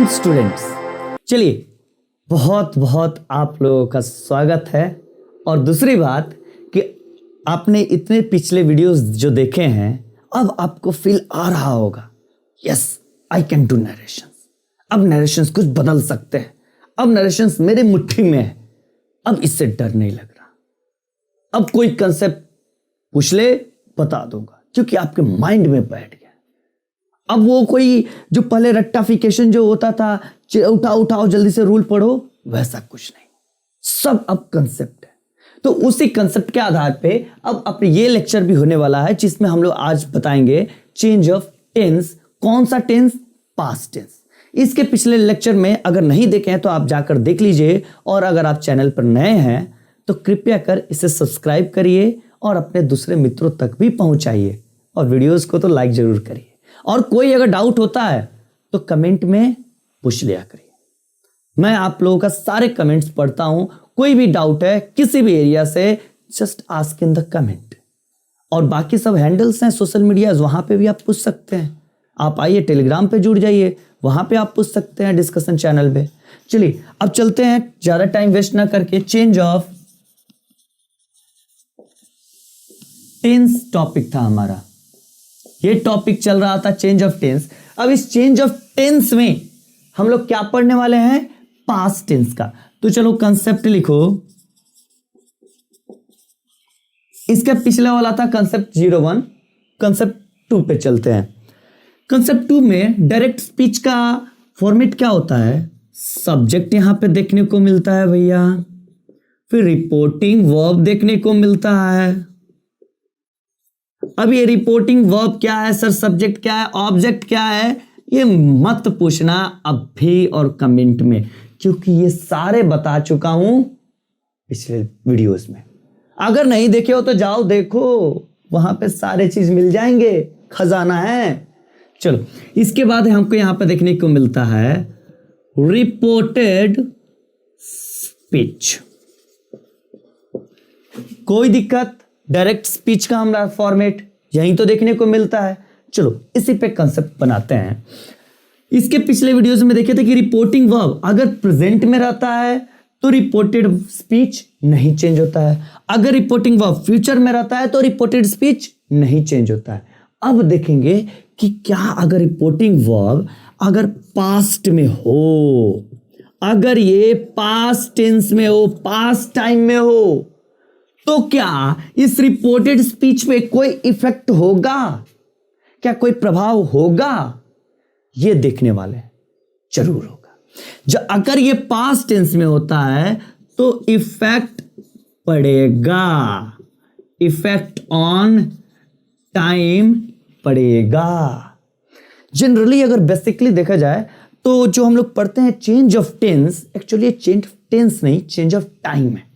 Students, चलिए बहुत बहुत आप लोगों का स्वागत है। और दूसरी बात कि आपने इतने पिछले वीडियोस जो देखे हैं, अब आपको फील आ रहा होगा, yes I can do narrations. अब नरेशंस कुछ बदल सकते हैं, अब नरेशंस मेरे मुट्ठी में है, अब इससे डर नहीं लग रहा। अब कोई कंसेप्ट पूछ ले बता दूंगा, क्योंकि आपके माइंड में बैठ गया। अब वो कोई जो पहले रट्टाफिकेशन जो होता था, उठाओ जल्दी से रूल पढ़ो, वैसा कुछ नहीं, सब अब कंसेप्ट है। तो उसी कंसेप्ट के आधार पे अब अपने ये लेक्चर भी होने वाला है, जिसमें हम लोग आज बताएंगे चेंज ऑफ टेंस। कौन सा टेंस? Past tense. इसके पिछले लेक्चर में अगर नहीं देखे हैं तो आप जाकर देख लीजिए, और अगर आप चैनल पर नए हैं तो कृपया कर इसे सब्सक्राइब करिए और अपने दूसरे मित्रों तक भी पहुंचाइए, और वीडियोस को तो लाइक जरूर करिए। और कोई अगर डाउट होता है तो कमेंट में पूछ लिया करिए, मैं आप लोगों का सारे कमेंट्स पढ़ता हूं। कोई भी डाउट है किसी भी एरिया से, just ask in the comment. और बाकी सब हैंडल्स हैं सोशल मीडिया, वहां पे भी आप पूछ सकते हैं। आप आइए टेलीग्राम पे जुड़ जाइए, वहां पे आप पूछ सकते हैं डिस्कशन चैनल पे। चलिए अब चलते हैं, ज्यादा टाइम वेस्ट ना करके। चेंज ऑफ टेंस टॉपिक था हमारा, ये टॉपिक चल रहा था चेंज ऑफ टेंस। अब इस चेंज ऑफ टेंस में हम लोग क्या पढ़ने वाले हैं? पास्ट टेंस का। तो चलो कंसेप्ट लिखो। इसके पिछले वाला था कंसेप्ट 01, कंसेप्ट 2 पे चलते हैं। कंसेप्ट 2 में डायरेक्ट स्पीच का फॉर्मेट क्या होता है? सब्जेक्ट यहां पे देखने को मिलता है भैया, फिर रिपोर्टिंग वर्ब देखने को मिलता है। अब ये रिपोर्टिंग वर्ब क्या है सर, सब्जेक्ट क्या है, ऑब्जेक्ट क्या है, ये मत पूछना अब भी और कमेंट में, क्योंकि ये सारे बता चुका हूं पिछले वीडियोस में। अगर नहीं देखे हो तो जाओ देखो, वहां पे सारे चीज मिल जाएंगे, खजाना है। चलो इसके बाद हमको यहां पे देखने को मिलता है रिपोर्टेड स्पीच। कोई दिक्कत? डायरेक्ट स्पीच का हमारा फॉर्मेट यहीं तो देखने को मिलता है। चलो इसी पे कंसेप्ट बनाते हैं। इसके पिछले वीडियोस में देखे थे कि रिपोर्टिंग वर्ब अगर प्रेजेंट में रहता है तो रिपोर्टेड स्पीच नहीं चेंज होता है, अगर रिपोर्टिंग वर्ब फ्यूचर में रहता है तो रिपोर्टेड स्पीच नहीं चेंज होता है। अब देखेंगे कि क्या अगर रिपोर्टिंग वर्ब अगर पास्ट में हो, अगर ये पास्ट टेंस में हो, पास्ट टाइम में हो, तो क्या इस रिपोर्टेड स्पीच पे कोई इफेक्ट होगा, क्या कोई प्रभाव होगा? ये देखने वाले हैं, जरूर होगा। जो अगर ये पास्ट टेंस में होता है तो इफेक्ट पड़ेगा, इफेक्ट ऑन टाइम पड़ेगा। जनरली अगर बेसिकली देखा जाए तो जो हम लोग पढ़ते हैं change of tense, actually change of tense नहीं, चेंज ऑफ टाइम है।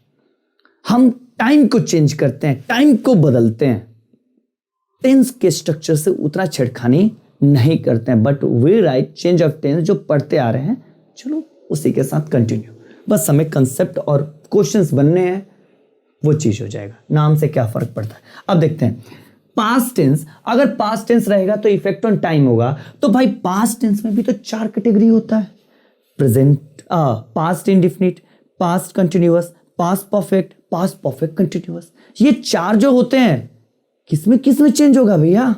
हम टाइम को चेंज करते हैं, टाइम को बदलते हैं, टेंस के स्ट्रक्चर से उतना छेड़खानी नहीं करते हैं। But we write change of tense जो पढ़ते आ रहे हैं, चलो उसी के साथ कंटिन्यू। बस हमें कंसेप्ट और क्वेश्चंस बनने हैं, वो चीज हो जाएगा, नाम से क्या फर्क पड़ता है। अब देखते हैं पास्ट टेंस। अगर पास्ट टेंस रहेगा तो इफेक्ट ऑन टाइम होगा। तो भाई पास्ट टेंस में भी तो 4 कैटेगरी होता है, present, past indefinite, past continuous, past perfect, past perfect continuous. ये 4 जो होते हैं किसमें किसमें चेंज होगा भैया,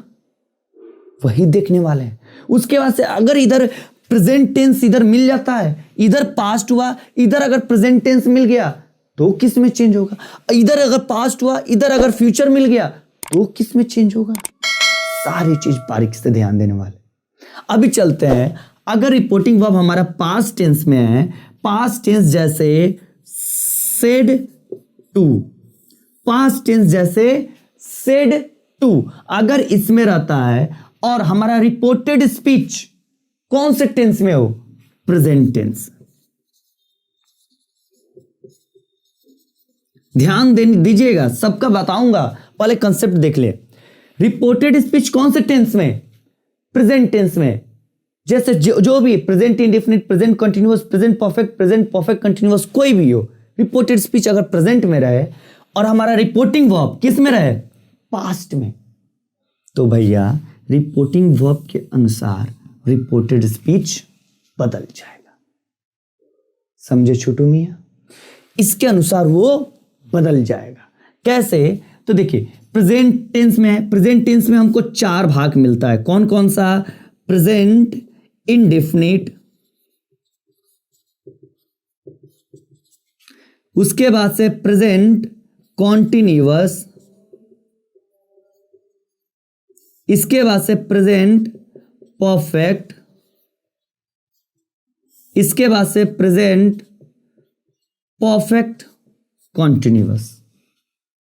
वही देखने वाले हैं। उसके बाद से अगर इधर प्रेजेंट टेंस इधर मिल जाता है, इधर पास्ट हुआ, इधर अगर प्रेजेंट टेंस मिल गया तो किसमें चेंज होगा, इधर अगर पास्ट हुआ, इधर अगर फ्यूचर मिल गया तो किसमें चेंज होगा, सारी चीज बारीकी से ध्यान देने वाले। अभी चलते हैं, अगर रिपोर्टिंग वर्ब हमारा पास्ट टेंस में है, पास्ट टेंस जैसे सेड टू, पास्ट टेंस जैसे सेड टू अगर इसमें रहता है, और हमारा रिपोर्टेड स्पीच कौन से टेंस में हो? Present tense. ध्यान दीजिएगा, सबका बताऊंगा, पहले कंसेप्ट देख ले। रिपोर्टेड स्पीच कौन से टेंस में? प्रेजेंट टेंस में। जैसे जो भी present indefinite, present continuous, present perfect continuous, कोई भी हो, रिपोर्टेड स्पीच अगर प्रेजेंट में रहे और हमारा रिपोर्टिंग वर्ब किस में रहे? पास्ट में, तो भैया रिपोर्टिंग वर्ब के अनुसार रिपोर्टेड स्पीच बदल जाएगा। समझे छोटू मियां? इसके अनुसार वो बदल जाएगा। कैसे? तो देखिए प्रेजेंट टेंस में है, प्रेजेंट टेंस में हमको 4 भाग मिलता है। कौन कौन सा? प्रेजेंट इंडेफिनिट, उसके बाद से प्रेजेंट कॉन्टिन्यूअस, इसके बाद से प्रेजेंट परफेक्ट, इसके बाद से प्रेजेंट परफेक्ट कॉन्टिन्यूअस।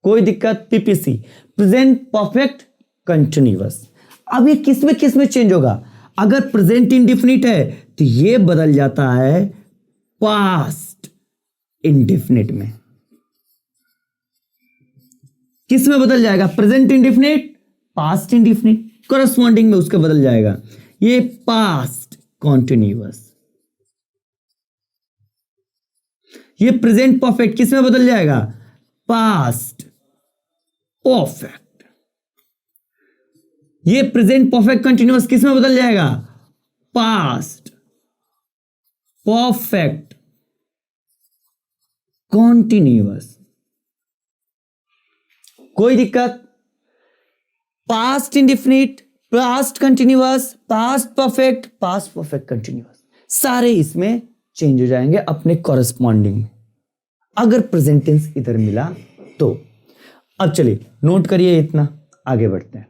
कोई दिक्कत? PPC, present perfect continuous. अब ये किस में चेंज होगा? अगर प्रेजेंट इंडेफिनिट है तो ये बदल जाता है पास्ट इंडेफिनिट में। किस में बदल जाएगा? Present indefinite, past indefinite, corresponding में उसका बदल जाएगा ये पास्ट कॉन्टिन्यूअस। ये प्रेजेंट परफेक्ट किस में बदल जाएगा? Past perfect. ये प्रेजेंट परफेक्ट कंटिन्यूअस किस में बदल जाएगा? Past perfect continuous. कोई दिक्कत? Past indefinite, past continuous, past perfect continuous, सारे इसमें चेंज हो जाएंगे अपने कॉरेस्पॉन्डिंग में, अगर प्रेजेंट टेंस इधर मिला तो। अब चलिए नोट करिए, इतना आगे बढ़ते हैं।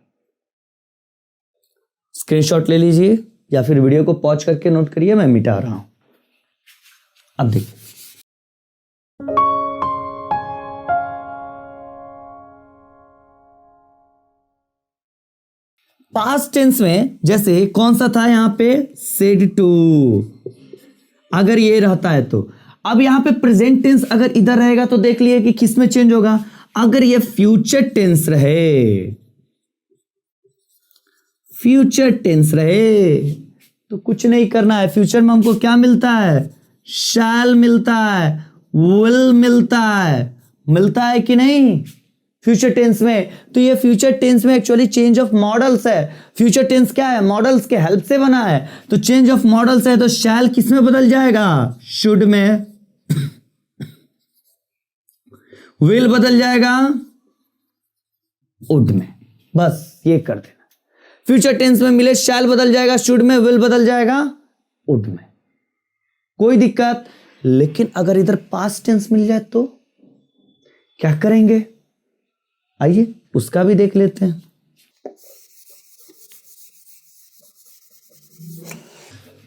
स्क्रीनशॉट ले लीजिए या फिर वीडियो को पॉज करके नोट करिए, मैं मिटा रहा हूं। अब देखिए पास्ट टेंस में जैसे कौन सा था यहां पे? Said to. अगर ये रहता है तो अब यहां पे प्रेजेंट टेंस अगर इधर रहेगा तो देख लिए कि किस में चेंज होगा। अगर ये फ्यूचर टेंस रहे, फ्यूचर टेंस रहे तो कुछ नहीं करना है। फ्यूचर में हमको क्या मिलता है? शैल मिलता है, विल मिलता है कि नहीं फ्यूचर टेंस में? तो ये फ्यूचर टेंस में एक्चुअली चेंज ऑफ मॉडल्स है। फ्यूचर टेंस क्या है? मॉडल्स के हेल्प से बना है। तो चेंज ऑफ मॉडल्स है तो शैल किस में बदल जाएगा? शुड में। विल बदल जाएगा वुड में। बस ये कर देना। फ्यूचर टेंस में मिले शैल बदल जाएगा शुड में, विल बदल जाएगा वुड में। कोई दिक्कत? लेकिन अगर इधर पास्ट टेंस मिल जाए तो क्या करेंगे? आइए उसका भी देख लेते हैं।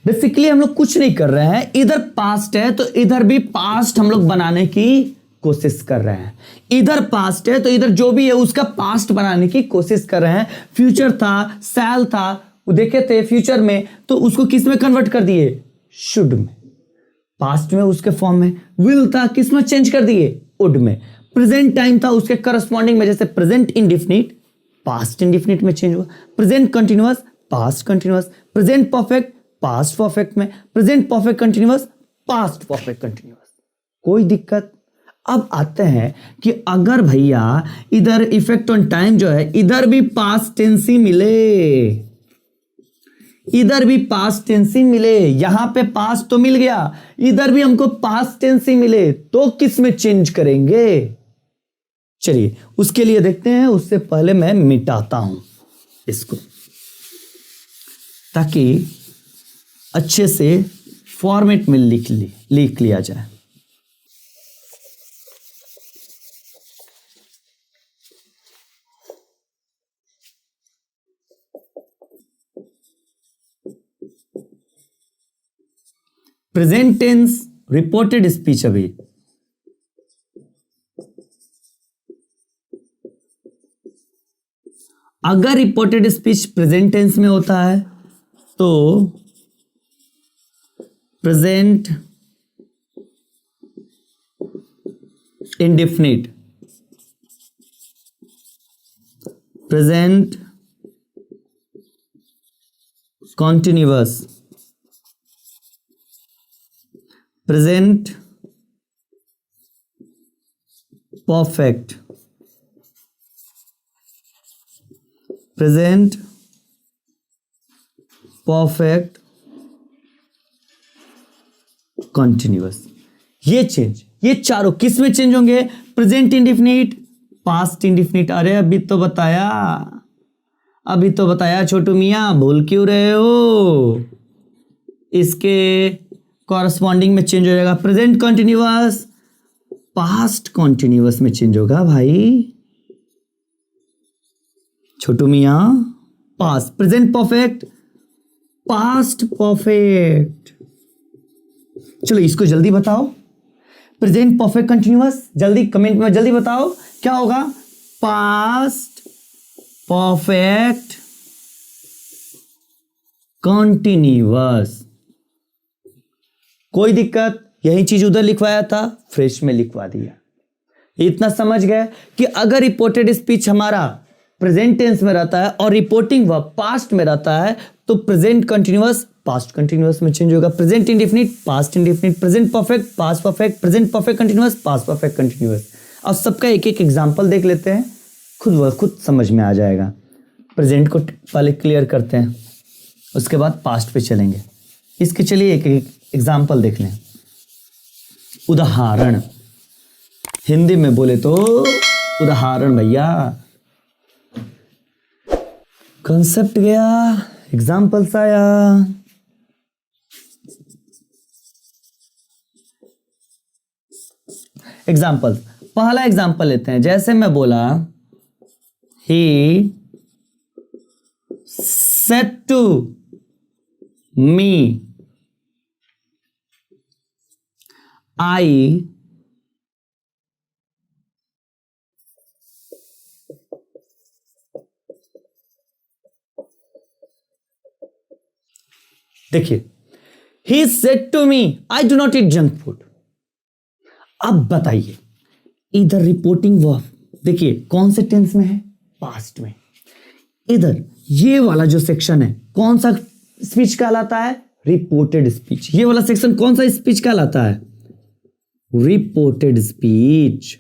बेसिकली हम लोग कुछ नहीं कर रहे हैं, इधर पास्ट है तो इधर भी पास्ट हम लोग बनाने की कोशिश कर रहे हैं। इधर पास्ट है तो इधर जो भी है उसका पास्ट बनाने की कोशिश कर रहे हैं। फ्यूचर था, शैल था, वो देखे थे फ्यूचर में, तो उसको किस में कन्वर्ट कर दिए? शुड में। पास्ट में उसके फॉर्म में। विल था, किस में चेंज कर दिए? वुड में। प्रेजेंट टाइम था, उसके करस्पॉन्डिंग में जैसे प्रेजेंट इंडेफिनिट पास्ट इंडेफिनिट में चेंज हुआ, present continuous past continuous, present perfect past perfect में, present perfect continuous past perfect continuous. कोई दिक्कत? अब आते हैं कि अगर भैया इधर इफेक्ट ऑन टाइम जो है इधर भी पास्ट टेंस ही मिले, इधर भी पास्ट टेंस ही मिले, यहां पे पास्ट तो मिल गया, इधर भी हमको पास्ट टेंस ही मिले, तो किस में चेंज करेंगे? चलिए उसके लिए देखते हैं। उससे पहले मैं मिटाता हूं इसको ताकि अच्छे से फॉर्मेट में लिख लिया जाए। Present tense reported speech. अभी अगर रिपोर्टेड स्पीच प्रेजेंट टेंस में होता है तो present indefinite, present continuous, present perfect, present perfect continuous. ये चेंज, ये चारों किस में चेंज होंगे? Present indefinite, past indefinite. अरे अभी तो बताया छोटू मियाँ, भूल क्यों रहे हो? इसके कॉरस्पॉन्डिंग में चेंज हो जाएगा। प्रेजेंट कॉन्टिन्यूअस पास्ट कॉन्टिन्यूअस में चेंज होगा भाई छोटू मियाँ। Past, present perfect past perfect. चलो इसको जल्दी बताओ, प्रेजेंट परफेक्ट कंटिन्यूअस, जल्दी कमेंट में जल्दी बताओ क्या होगा? Past perfect continuous. कोई दिक्कत? यही चीज उधर लिखवाया था, फ्रेश में लिखवा दिया। इतना समझ गए कि अगर रिपोर्टेड स्पीच हमारा प्रेजेंट टेंस में रहता है और रिपोर्टिंग वर्ब पास्ट में रहता है तो प्रेजेंट कंटिन्यूअस पास्ट कंटिन्यूअस में चेंज होगा। Present indefinite past indefinite, present perfect past perfect, present perfect continuous past perfect continuous. अब सबका एक एक एग्जांपल देख लेते हैं, खुद समझ में आ जाएगा। प्रेजेंट को पहले क्लियर करते हैं, उसके बाद पास्ट पे चलेंगे। इसके चलिए एक एक एग्जांपल देख लें। उदाहरण, हिंदी में बोले तो उदाहरण भैया। कॉन्सेप्ट गया, एग्जाम्पल्स आया। एग्जाम्पल, पहला एग्जाम्पल लेते हैं। जैसे मैं बोला ही सेड टू मी आई देखिए, he said to me I do not eat junk food. अब बताइए, इधर रिपोर्टिंग वर्ब देखिए कौन से टेंस में है? पास्ट में। इधर ये वाला जो सेक्शन है कौन सा स्पीच कहलाता है? Reported speech. ये वाला सेक्शन कौन सा स्पीच कहलाता है? Reported speech.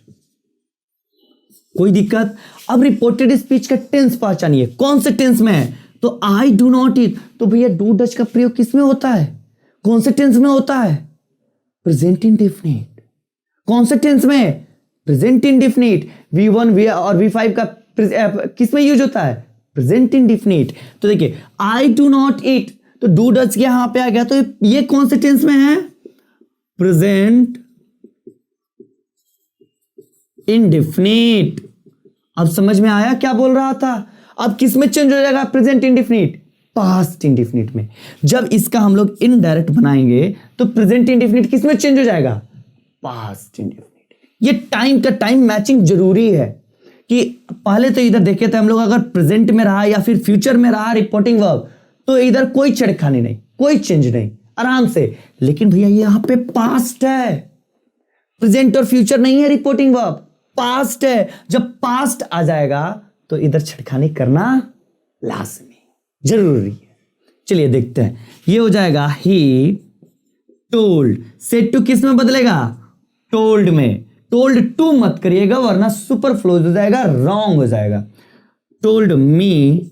कोई दिक्कत? अब रिपोर्टेड स्पीच का टेंस पहचानिए, कौन से टेंस में है? तो आई डू नॉट ईट, तो भैया डू डच का प्रयोग किस में होता है? कौन से टेंस में होता है? Present indefinite. कौन से टेंस में? Present indefinite. V1 V और V5 का किस में यूज होता है? Present indefinite. तो देखिए आई डू नॉट ईट, तो डू डच यहां पे आ गया, तो ये कौन से टेंस में है? Present indefinite. अब समझ में आया क्या बोल रहा था? अब किस में चेंज हो जाएगा? प्रेजेंट इंडेफिनिट पास्ट इंडेफिनिट में। जब इसका हम लोग इनडायरेक्ट बनाएंगे तो प्रेजेंट इंडेफिनिट किस में चेंज हो जाएगा? Past indefinite. ये टाइम का टाइम मैचिंग जरूरी है कि पहले तो इधर देखे थे हम लोग, अगर प्रेजेंट में रहा या फिर फ्यूचर में रहा रिपोर्टिंग वर्ब तो इधर कोई छेड़खानी नहीं, कोई चेंज नहीं, आराम से। लेकिन भैया यहां पे पास्ट है, प्रेजेंट और फ्यूचर नहीं है रिपोर्टिंग वर्ब, पास्ट है। जब पास्ट आ जाएगा तो इधर छेड़खानी करना लाजमी जरूरी है। चलिए देखते हैं, ये हो जाएगा ही टोल्ड। सेड टू किस में बदलेगा? टोल्ड में। टोल्ड टू मत करिएगा वरना सुपरफ्लोज हो जाएगा, रॉन्ग हो जाएगा। टोल्ड मी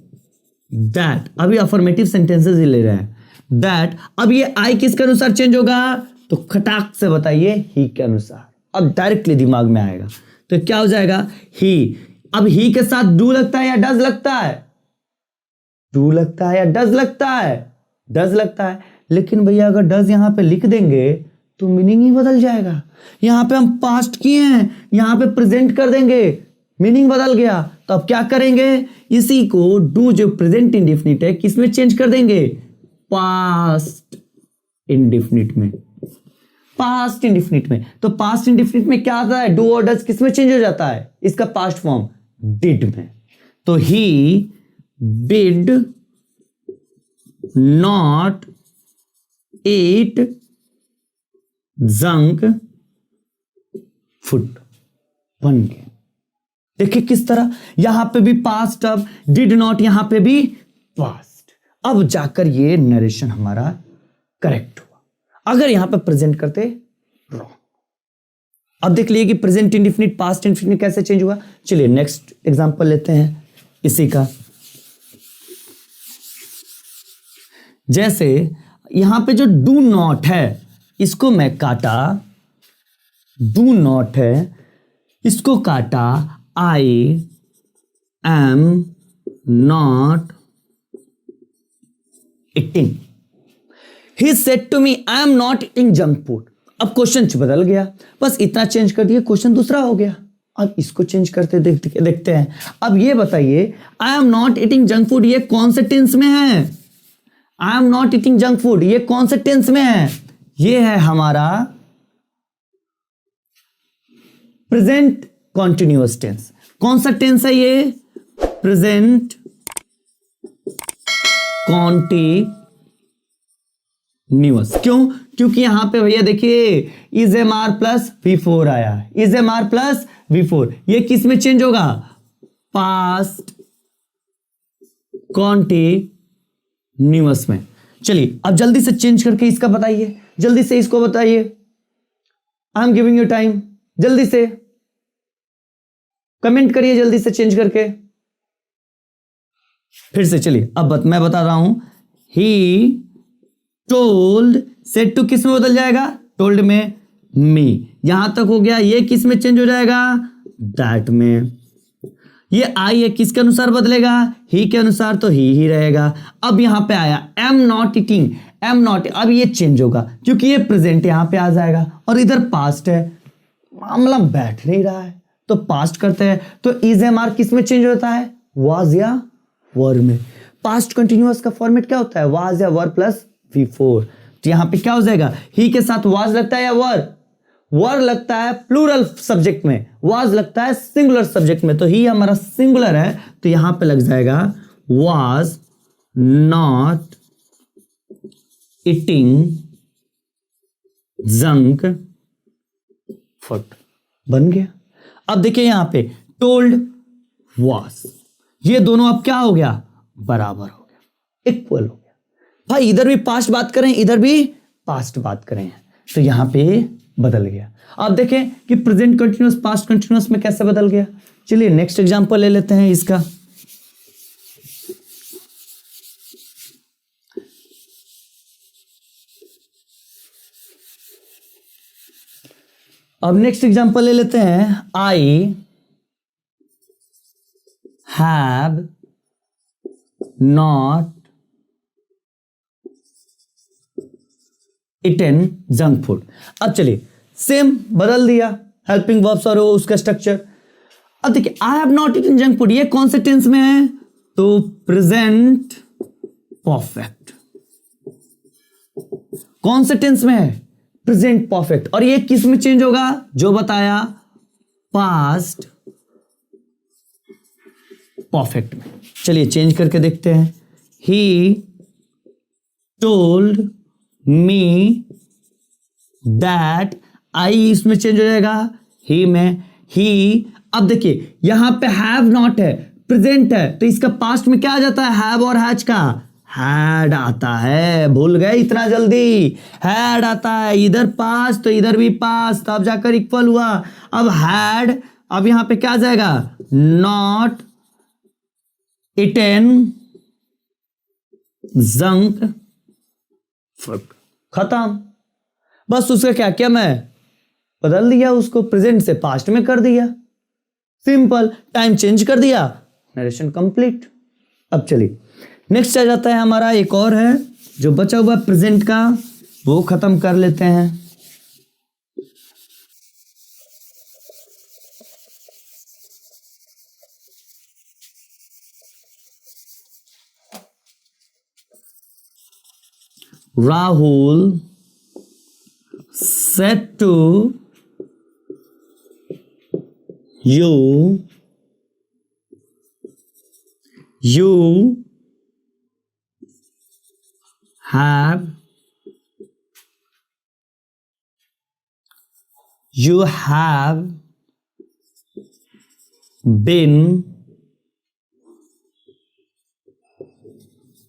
दैट, अभी अफर्मेटिव सेंटेंसेस ही ले रहे हैं। दैट, अब ये आई किसके अनुसार चेंज होगा? तो खटाक से बताइए, ही के अनुसार। अब डायरेक्टली दिमाग में आएगा, तो क्या हो जाएगा? ही। अब ही के साथ डू लगता है या डज लगता है? डू लगता है या डज लगता है? डज लगता है। लेकिन भैया अगर डज यहां पे लिख देंगे तो मीनिंग ही बदल जाएगा। यहां पे हम पास्ट किए हैं, यहां पे प्रेजेंट कर देंगे, मीनिंग बदल गया। तो अब क्या करेंगे? इसी को डू जो प्रेजेंट इंडेफिनिट है किसमें चेंज कर देंगे? पास्ट इंडेफिनिट में। पास्ट इंडेफिनिट में। तो पास्ट इंडेफिनिट में क्या आता है? डू और डज किसमें चेंज हो जाता है? इसका पास्ट फॉर्म डिड में। तो he did not eat junk food बन गया। देखिए किस तरह, यहां पे भी पास्ट, अब डिड नॉट यहां पे भी पास्ट। अब जाकर ये नरेशन हमारा करेक्ट हुआ। अगर यहां पे प्रेजेंट करते रॉन्ग। अब देख लिए कि प्रेजेंट इंडेफिनिट पास्ट इंडेफिनिट कैसे चेंज हुआ। चलिए नेक्स्ट एग्जांपल लेते हैं इसी का। जैसे यहां पे जो डू नॉट है, इसको मैं काटा, डू नॉट है, इसको काटा, I am not eating. He said to me I am not eating junk food. अब क्वेश्चन बदल गया, बस इतना चेंज कर दिया, क्वेश्चन दूसरा हो गया। अब इसको चेंज करते देखते हैं। अब ये बताइए, आई am not eating junk food ये कौन से टेंस में है? आई am not eating junk food ये कौन से टेंस में है? ये है हमारा प्रेजेंट कॉन्टिन्यूअस टेंस। कौन सा टेंस है ये? Present continuous. क्यों? क्योंकि यहां पे भैया देखिए is M R plus V4 आया है, is M R plus V4। ये किस में चेंज होगा? पास्ट कॉन्टिन्यूअस में। चलिए अब जल्दी से चेंज करके इसका बताइए, जल्दी से इसको बताइए। I am giving you time, जल्दी से कमेंट करिए, जल्दी से चेंज करके। फिर से चलिए अब मैं बता रहा हूं। ही टोल्ड, सेड टू किस में बदल जाएगा? टोल्ड में मी। यहां तक हो गया। ये किस में चेंज हो जाएगा? दैट में। ये आई है, किसके अनुसार बदलेगा? ही के अनुसार, तो ही रहेगा। अब यहां पे आया M not eating, am not, अब ये चेंज होगा क्योंकि ये प्रेजेंट यहां पे आ जाएगा और इधर पास्ट है, मामला बैठ नहीं रहा है तो पास्ट करते हैं। तो इज एम आर किस में चेंज होता है? वाज या वर में। पास्ट कंटिन्यूअस का फॉर्मेट क्या होता है? वाज या वर प्लस V4। तो यहां पे क्या हो जाएगा? ही के साथ वाज लगता है या वर? वर लगता है प्लूरल सब्जेक्ट में, वाज लगता है सिंगुलर सब्जेक्ट में। तो ही हमारा सिंगुलर है तो यहां पे लग जाएगा was not eating junk food. बन गया। अब देखिए यहां पे टोल्ड, वाज, ये दोनों अब क्या हो गया? बराबर हो गया, इक्वल हो गया। भाई इधर भी पास्ट बात करें, इधर भी पास्ट बात करें, तो यहां पे बदल गया। आप देखें कि प्रेजेंट कंटिन्यूअस पास्ट कंटिन्यूअस में कैसे बदल गया। चलिए नेक्स्ट एग्जांपल ले लेते हैं इसका। अब नेक्स्ट एग्जांपल ले लेते हैं। I have not eaten junk food. अब चलिए सेम बदल दिया हेल्पिंग वर्ब्स और उसका स्ट्रक्चर। अब देखिए I have not eaten junk food ये कौन से टेंस में है? तो प्रेजेंट परफेक्ट। कौन से टेंस में है? Present perfect. और ये किस में चेंज होगा? जो बताया, पास्ट परफेक्ट में। चलिए चेंज करके देखते हैं। ही टोल्ड मी दैट, आई इसमें चेंज हो जाएगा ही में, ही। अब देखिए यहां पे हैव नॉट है, प्रेजेंट है, तो इसका पास्ट में क्या आ जाता है? हैव और हैज का हैड आता है। भूल गए इतना जल्दी? हैड आता है, इधर पास्ट तो इधर भी पास्ट, अब जाकर इक्वल हुआ। अब हैड, अब यहां पे क्या आ जाएगा? Not eaten junk food. खत्म। बस उसका क्या किया? मैं बदल दिया, उसको प्रेजेंट से पास्ट में कर दिया। सिंपल, टाइम चेंज कर दिया, नरेशन कंप्लीट। अब चलिए नेक्स्ट आ जाता है हमारा, एक और है जो बचा हुआ प्रेजेंट का, वो खत्म कर लेते हैं। Rahul said to you, you have been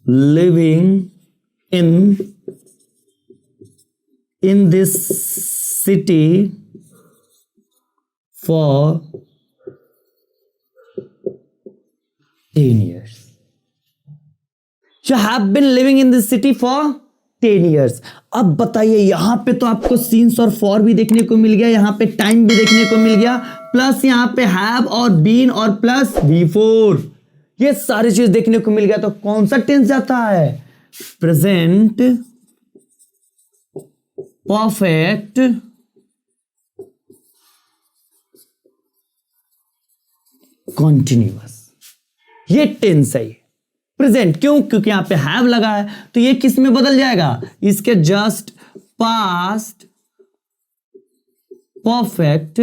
living in this city for 10 years. You have been living in this city for 10 years। अब बताइए, यहां पे तो आपको सीन्स और फॉर भी देखने को मिल गया, यहां पे टाइम भी देखने को मिल गया, प्लस यहां पे हैव और बीन और प्लस बिफोर, ये सारी चीज देखने को मिल गया। तो कौन सा टेंस जाता है? प्रेजेंट परफेक्ट कॉन्टिन्यूअस, ये टेंस है। प्रेजेंट क्यों? क्योंकि यहां पे हैव लगा है, तो ये किस में बदल जाएगा? इसके जस्ट पास्ट परफेक्ट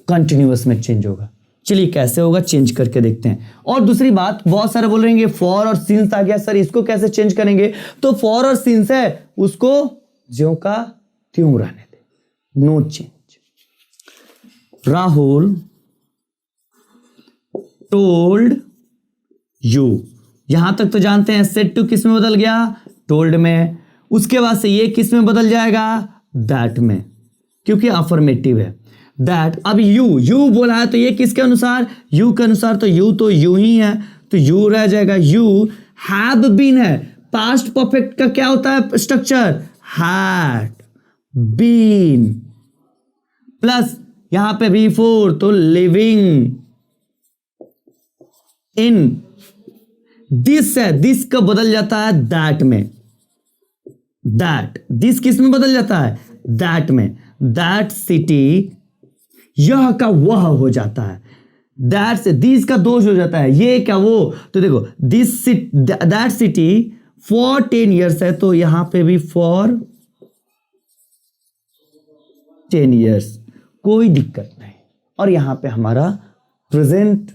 कंटिन्यूअस में चेंज होगा। चलिए कैसे होगा, चेंज करके देखते हैं। और दूसरी बात, बहुत सारे बोल रहे हैं फॉर और सिंस आ गया सर, इसको कैसे चेंज करेंगे? तो फॉर और सिंस है, उसको ज्यों का त्यों रहने दे, no change. Rahul told you, यहां तक तो जानते हैं सेड टू किस में बदल गया? टोल्ड में। उसके बाद से ये किस में बदल जाएगा? दैट में, क्योंकि अफर्मेटिव है दैट। अब यू बोला है तो ये किसके अनुसार? यू के अनुसार, तो यू ही है, तो यू रह जाएगा। यू हैव बीन है, पास्ट परफेक्ट का क्या होता है स्ट्रक्चर? हैड बीन, प्लस यहां पे बिफोर, तो लिविंग इन। दिस है, दिस का बदल जाता है दैट में, दैट, दिस किस में बदल जाता है? दैट में। दैट सिटी, यह का वह हो जाता है, दैट से दिस का दोष हो जाता है, ये क्या वो। तो देखो दैट सिटी फॉर 10 years है, तो यहां पे भी फॉर 10 years, कोई दिक्कत नहीं। और यहां पे हमारा प्रेजेंट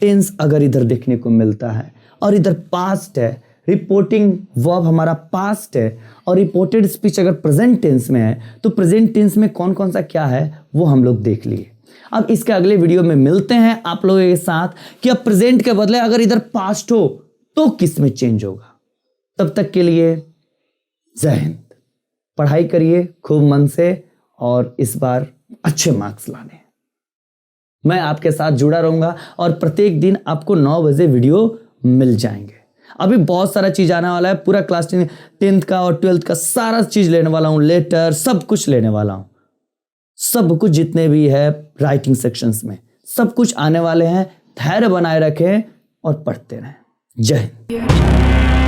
टेंस अगर इधर देखने को मिलता है और इधर पास्ट है, रिपोर्टिंग वर्ब हमारा पास्ट है और रिपोर्टेड स्पीच अगर प्रेजेंट टेंस में है, तो प्रेजेंट टेंस में कौन कौन सा क्या है वो हम लोग देख लिए। अब इसके अगले वीडियो में मिलते हैं आप लोगों के साथ कि अब प्रेजेंट के बदले अगर इधर पास्ट हो तो किस में चेंज होगा। तब तक के लिए जय हिंद। पढ़ाई करिए खूब मन से और इस बार अच्छे मार्क्स लाने। मैं आपके साथ जुड़ा रहूंगा और प्रत्येक दिन आपको 9 बजे वीडियो मिल जाएंगे। अभी बहुत सारा चीज आने वाला है, पूरा क्लास 10th का और 12th का सारा चीज लेने वाला हूं, लेटर सब कुछ लेने वाला हूं, सब कुछ जितने भी है राइटिंग सेक्शंस में सब कुछ आने वाले हैं। धैर्य बनाए रखें और पढ़ते रहें। जय हिंद।